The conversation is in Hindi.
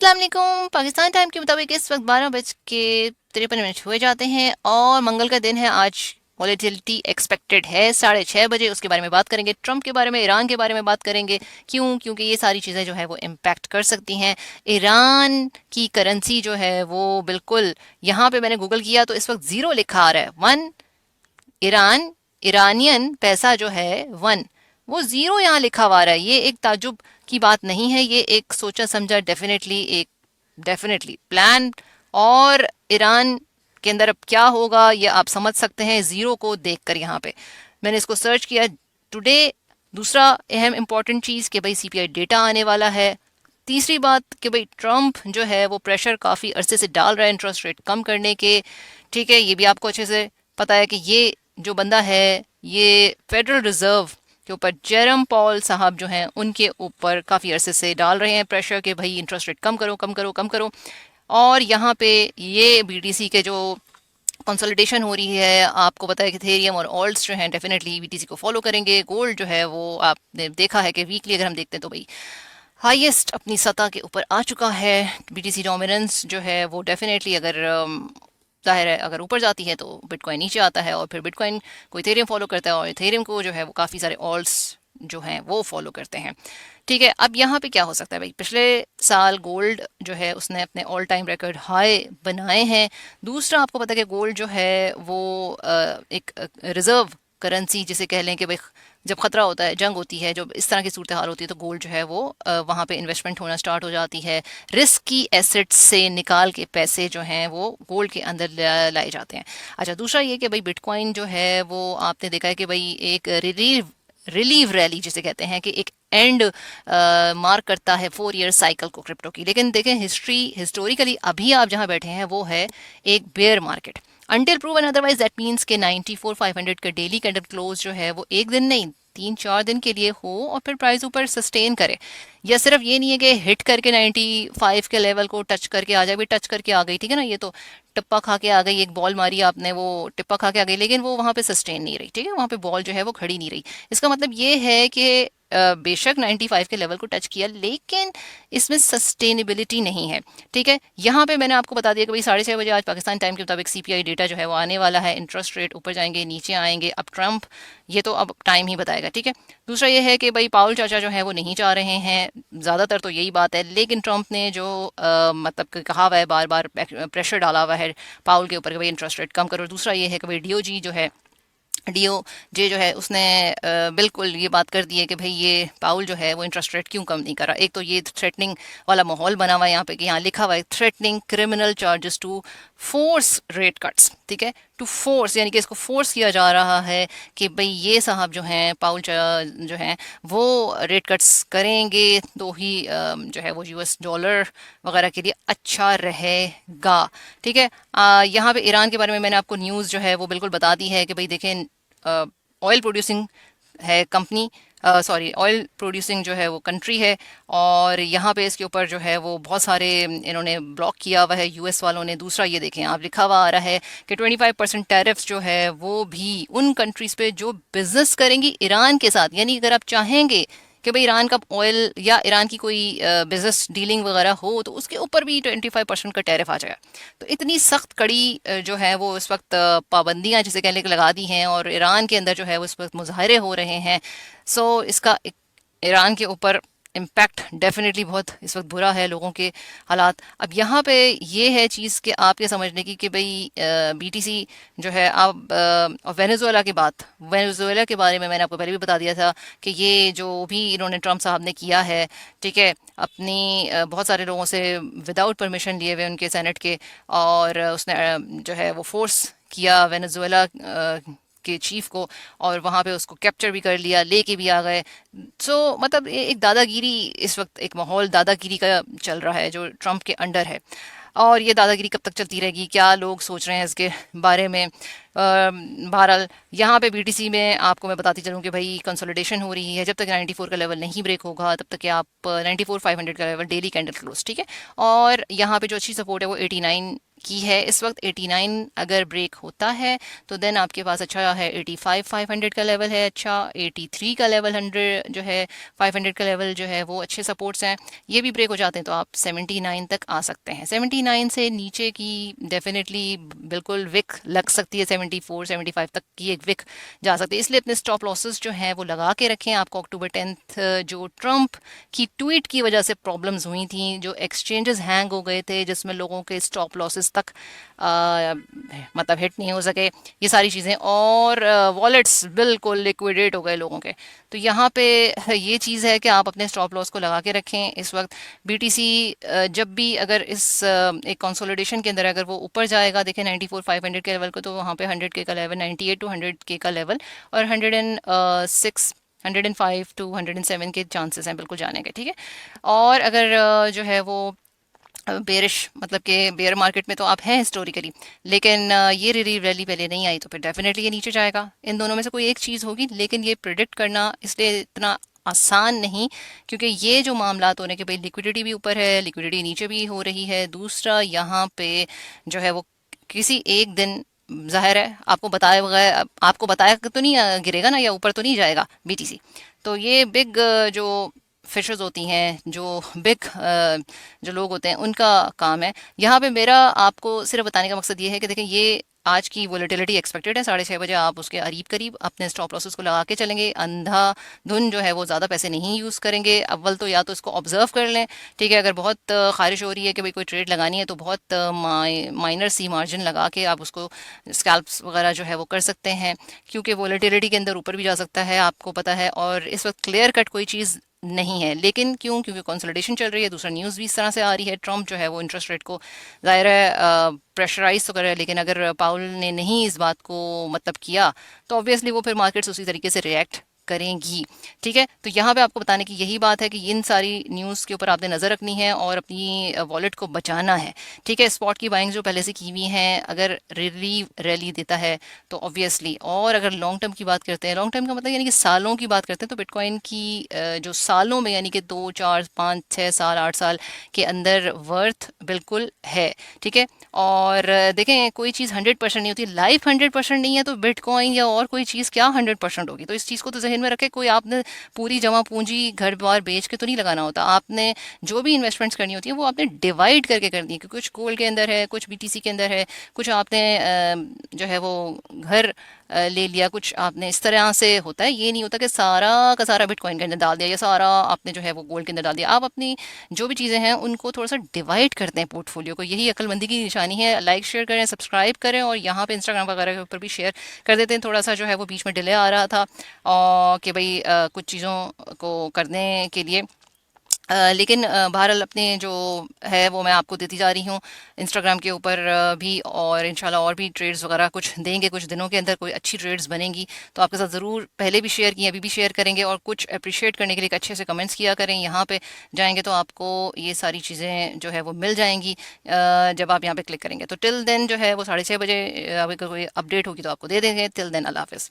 अस्सलाम वालेकुम। पाकिस्तान टाइम के मुताबिक इस वक्त 12:53 हुए जाते हैं और मंगल का दिन है आज। वॉलेटिलिटी एक्सपेक्टेड है 6:30 बजे। उसके बारे में बात करेंगे, ट्रंप के बारे में, ईरान के बारे में बात करेंगे। क्योंकि ये सारी चीज़ें जो है वो इम्पैक्ट कर सकती हैं। ईरान की करेंसी जो है वो बिल्कुल, यहाँ पे मैंने गूगल किया तो इस वक्त ज़ीरो लिखा आ रहा है। वन ईरान, ईरानियन पैसा जो है वन, वो ज़ीरो यहाँ लिखा हुआ आ रहा है। ये एक ताज्जुब की बात नहीं है, ये एक सोचा समझा डेफिनेटली प्लान। और ईरान के अंदर अब क्या होगा ये आप समझ सकते हैं ज़ीरो को देखकर। यहाँ पे मैंने इसको सर्च किया टुडे। दूसरा अहम इम्पॉर्टेंट चीज़ कि भाई सीपीआई डेटा आने वाला है। तीसरी बात कि भाई ट्रंप जो है वो प्रेशर काफ़ी अरसे से डाल रहा है इंटरेस्ट रेट कम करने के। ठीक है, ये भी आपको अच्छे से पता है कि ये जो बंदा है ये फेडरल रिजर्व के ऊपर, जेरम पॉल साहब जो हैं उनके ऊपर काफ़ी अरसे से डाल रहे हैं प्रेशर कि भाई इंटरेस्ट रेट कम करो कम करो कम करो। और यहाँ पे ये बीटीसी के जो कंसोलिडेशन हो रही है, आपको पता है कि इथेरियम और ऑल्ट्स जो हैं डेफिनेटली बीटीसी को फॉलो करेंगे। गोल्ड जो है वो आपने देखा है कि वीकली अगर हम देखते हैं तो भाई हाईएस्ट अपनी सतह के ऊपर आ चुका है। बीटीसी डोमिनेंस जो है वो डेफिनेटली अगर जाहिर है अगर ऊपर जाती है तो बिटकॉइन नीचे आता है, और फिर बिटकॉइन को इथेरियम फॉलो करता है और इथेरियम को जो है वो काफ़ी सारे ऑल्ट्स जो हैं वो फॉलो करते हैं। ठीक है, अब यहाँ पे क्या हो सकता है भाई, पिछले साल गोल्ड जो है उसने अपने ऑल टाइम रिकॉर्ड हाई बनाए हैं। दूसरा आपको पता है कि गोल्ड जो है वो एक रिजर्व करेंसी जिसे कह लें कि भाई जब खतरा होता है, जंग होती है, जब इस तरह की सूरत हाल होती है तो गोल्ड जो है वो वहाँ पे इन्वेस्टमेंट होना स्टार्ट हो जाती है। रिस्क की एसेट्स से निकाल के पैसे जो हैं वो गोल्ड के अंदर लाए जाते हैं। अच्छा, दूसरा ये कि भाई बिटकॉइन जो है वो आपने देखा है कि भाई एक रिलीव रैली जिसे कहते हैं कि एक एंड मार्क करता है 4 ईयर साइकिल को क्रिप्टो की। लेकिन देखें हिस्टोरिकली अभी आप जहाँ बैठे हैं वो है एक bear market. Until proven otherwise that means के 94,500 का डेली कैंडल क्लोज जो है वो एक दिन नहीं 3-4 दिन के लिए हो और फिर प्राइस ऊपर सस्टेन करे। या सिर्फ ये नहीं है कि हिट करके 95 के लेवल को टच करके आ जाए, भी टच करके आ गई, ठीक है ना, ये तो टिप्पा खा के आ गई, एक बॉल मारी आपने, वो टिप्पा खा के आ गई, लेकिन वो वहां पे सस्टेन नहीं रही। ठीक है, वहां पे बॉल जो है वो खड़ी नहीं रही। इसका मतलब ये है कि बेशक 95 के लेवल को टच किया लेकिन इसमें सस्टेनेबिलिटी नहीं है। ठीक है, यहाँ पे मैंने आपको बता दिया कि भाई 6:30 बजे आज पाकिस्तान टाइम के मुताबिक सीपीआई डेटा जो है वो आने वाला है। इंटरेस्ट रेट ऊपर जाएंगे नीचे आएंगे, अब ट्रंप ये तो अब टाइम ही बताएगा। ठीक है, दूसरा ये है कि भाई पाउल चाचा जो है वो नहीं चाह रहे हैं, ज़्यादातर तो यही बात है, लेकिन ट्रंप ने जो मतलब कि कहा हुआ है, बार बार प्रेशर डाला हुआ है पाउल के ऊपर कि भाई इंटरेस्ट रेट कम करो। दूसरा ये है कि भाई डीओजी जो है, डीओजे जो है उसने बिल्कुल ये बात कर दी है कि भाई ये पाउल जो है वो इंटरेस्ट रेट क्यों कम नहीं कर रहा। एक तो ये थ्रेटनिंग वाला माहौल बना हुआ है यहाँ पे कि यहाँ लिखा हुआ है threatening criminal charges to force rate cuts. ठीक है, टू फोर्स यानी कि इसको फोर्स किया जा रहा है कि भाई ये साहब जो हैं पाउल जो हैं वो रेट कट्स करेंगे तो ही जो है वो यूएस डॉलर वगैरह के लिए अच्छा रहेगा। ठीक है, यहाँ पे ईरान के बारे में मैंने आपको न्यूज़ जो है वो बिल्कुल बता दी है कि भाई देखें ऑयल प्रोड्यूसिंग है कंपनी, सॉरी ऑयल प्रोड्यूसिंग जो है वो कंट्री है, और यहाँ पे इसके ऊपर जो है वो बहुत सारे इन्होंने ब्लॉक किया हुआ है यूएस वालों ने। दूसरा ये देखें आप लिखा हुआ आ रहा है कि 25% टैरिफ्स जो है वो भी उन कंट्रीज पे जो बिजनेस करेंगी ईरान के साथ। यानी अगर आप चाहेंगे कि भाई ईरान का ऑयल या ईरान की कोई बिजनेस डीलिंग वगैरह हो तो उसके ऊपर भी 25% का टैरिफ आ जाएगा। तो इतनी सख्त कड़ी जो है वो इस वक्त पाबंदियां जिसे कहने के लगा दी हैं, और ईरान के अंदर जो है वो इस वक्त मुजाहरे हो रहे हैं। सो इसका ईरान के ऊपर इम्पैक्ट डेफिनेटली बहुत इस वक्त बुरा है, लोगों के हालात। अब यहाँ पे ये है चीज़ कि आपके समझने की कि भाई बीटीसी जो है, आप और वेनेजुएला की बात, वेनेजुएला के बारे में मैंने आपको पहले भी बता दिया था कि ये जो भी इन्होंने ट्रम्प साहब ने किया है, ठीक है, अपनी बहुत सारे लोगों से विदाउट परमिशन लिए हुए उनके सेनेट के, और उसने जो है वो फोर्स किया वेनेजुएला के चीफ को, और वहाँ पे उसको कैप्चर भी कर लिया, लेके भी आ गए। सो मतलब एक दादागिरी, इस वक्त एक माहौल दादागिरी का चल रहा है जो ट्रंप के अंडर है। और ये दादागिरी कब तक चलती रहेगी, क्या लोग सोच रहे हैं इसके बारे में। बहरहाल यहाँ पे बीटीसी में आपको मैं बताती चलूँ कि भाई कंसोलिडेशन हो रही है। जब तक 94 का लेवल नहीं ब्रेक होगा तब तक कि आप 94,500 का लेवल डेली कैंडल क्लोज, ठीक है। और यहाँ पे जो अच्छी सपोर्ट है वो 89 की है इस वक्त 89 अगर ब्रेक होता है तो देन आपके पास अच्छा है 85 500 का लेवल है, अच्छा 83 का लेवल 100 जो है 500 का लेवल जो है वो अच्छे सपोर्ट्स हैं। ये भी ब्रेक हो जाते हैं तो आप 79 तक आ सकते हैं। 79 से नीचे की डेफिनेटली बिल्कुल विक लग सकती है, 74 75 तक की एक विक जा सकती है, इसलिए अपने स्टॉप लॉसेस जो हैं वो लगा के रखें। आपको अक्टूबर 10th जो ट्रंप की ट्वीट की वजह से प्रॉब्लम्स हुई थी, जो एक्सचेंजेस हैंग हो गए थे जिसमें लोगों के स्टॉप लॉसेस तक मतलब हिट नहीं हो सके, ये सारी चीज़ें, और वॉलेट्स बिल्कुल लिक्विडेट हो गए लोगों के। तो यहाँ पे ये चीज़ है कि आप अपने स्टॉप लॉस को लगा के रखें। इस वक्त बीटीसी जब भी अगर इस एक कंसोलिडेशन के अंदर अगर वो ऊपर जाएगा, देखें 94 500 के लेवल को, तो वहाँ पे 100K का लेवल, 98 टू 100K का लेवल, और 106 105 टू 107 के चांसेस हैं बिल्कुल जाने के, ठीक है। और अगर जो है वो बेरिश मतलब कि बेयर मार्केट में तो आप हैं हिस्टोरिकली, लेकिन ये रैली पहले नहीं आई तो फिर डेफिनेटली ये नीचे जाएगा। इन दोनों में से कोई एक चीज़ होगी, लेकिन ये प्रिडिक्ट करना इसलिए इतना आसान नहीं, क्योंकि ये जो मामला होने के भाई लिक्विडिटी भी ऊपर है, लिक्विडिटी नीचे भी हो रही है, दूसरा यहाँ पे जो है वो किसी एक दिन जाहिर है आपको बताया बगैर, आपको बताया तो नहीं गिरेगा ना, या ऊपर तो नहीं जाएगा बीटीसी। तो ये बिग जो फिशेस होती हैं, जो बिग जो लोग होते हैं, उनका काम है। यहाँ पे मेरा आपको सिर्फ बताने का मकसद ये है कि देखें ये आज की वोलेटिलिटी एक्सपेक्टेड है 6:30 बजे, आप उसके करीब करीब अपने स्टॉप लॉसेस को लगा के चलेंगे, अंधाधुन जो है वो ज़्यादा पैसे नहीं यूज़ करेंगे। अव्वल तो या तो इसको ऑब्जर्व कर लें, ठीक है, अगर बहुत ख़ारिश हो रही है कि भाई कोई ट्रेड लगानी है तो बहुत माइनर सी मार्जिन लगा के आप उसको स्कैल्प्स वगैरह जो है वो कर सकते हैं, क्योंकि वोलेटिलिटी के अंदर ऊपर भी जा सकता है, आपको पता है। और इस वक्त क्लियर कट कोई चीज़ नहीं है, लेकिन क्यों, क्योंकि कंसोलिडेशन चल रही है, दूसरा न्यूज़ भी इस तरह से आ रही है, ट्रम्प जो है वो इंटरेस्ट रेट को ज़ाहिर है प्रेशराइज तो कर रहा है, लेकिन अगर पाउल ने नहीं इस बात को मतलब किया तो ऑब्वियसली वो फिर मार्केट्स उसी तरीके से रिएक्ट करेंगी, ठीक है। तो यहाँ पे आपको बताने की यही बात है कि इन सारी न्यूज़ के ऊपर आपने नज़र रखनी है और अपनी वॉलेट को बचाना है, ठीक है। स्पॉट की बाइंग जो पहले से की हुई हैं, अगर रैली देता है तो ऑब्वियसली, और अगर लॉन्ग टर्म की बात करते हैं, लॉन्ग टर्म का मतलब यानी कि सालों की बात करते हैं, तो बिटकॉइन की जो सालों में यानी कि 2 4 5 6 साल 8 साल के अंदर वर्थ बिल्कुल है, ठीक है। और देखें कोई चीज़ 100% नहीं होती, लाइफ 100% नहीं है, तो बिटकॉइन या और कोई चीज़ क्या 100% होगी। तो इस चीज़ को तो जहन में रखे, कोई आपने पूरी जमा पूंजी घर बार बेच के तो नहीं लगाना होता, आपने जो भी इन्वेस्टमेंट्स करनी होती है वो आपने डिवाइड करके करनी है, क्योंकि कुछ गोल्ड के अंदर है, कुछ बीटीसी के अंदर है, कुछ आपने जो है वो घर ले लिया, कुछ आपने इस तरह से होता है। ये नहीं होता कि सारा का सारा बिटकॉइन के अंदर डाल दिया या सारा आपने जो है वो गोल्ड के अंदर डाल दिया। आप अपनी जो भी चीज़ें हैं उनको थोड़ा सा डिवाइड करते हैं पोर्टफोलियो को, यही अक्लमंदी की निशानी है। लाइक शेयर करें, सब्सक्राइब करें, और यहाँ पे इंस्टाग्राम वगैरह के ऊपर भी शेयर कर देते हैं। थोड़ा सा जो है वो बीच में डिले आ रहा था और कि भाई कुछ चीज़ों को करने के लिए, लेकिन बहरहाल अपने जो है वो मैं आपको देती जा रही हूँ इंस्टाग्राम के ऊपर भी, और इंशाल्लाह और भी ट्रेड्स वगैरह कुछ देंगे, कुछ दिनों के अंदर कोई अच्छी ट्रेड्स बनेंगी तो आपके साथ ज़रूर, पहले भी शेयर किए अभी भी शेयर करेंगे, और कुछ अप्रिशिएट करने के लिए अच्छे से कमेंट्स किया करें। यहाँ पे जाएंगे तो आपको ये सारी चीज़ें जो है वो मिल जाएंगी जब आप यहाँ पे क्लिक करेंगे। तो टिल देन जो है वो 6:30 बजे अगर कोई अपडेट होगी तो आपको दे देंगे। टिल देन अल्लाह हाफिज़।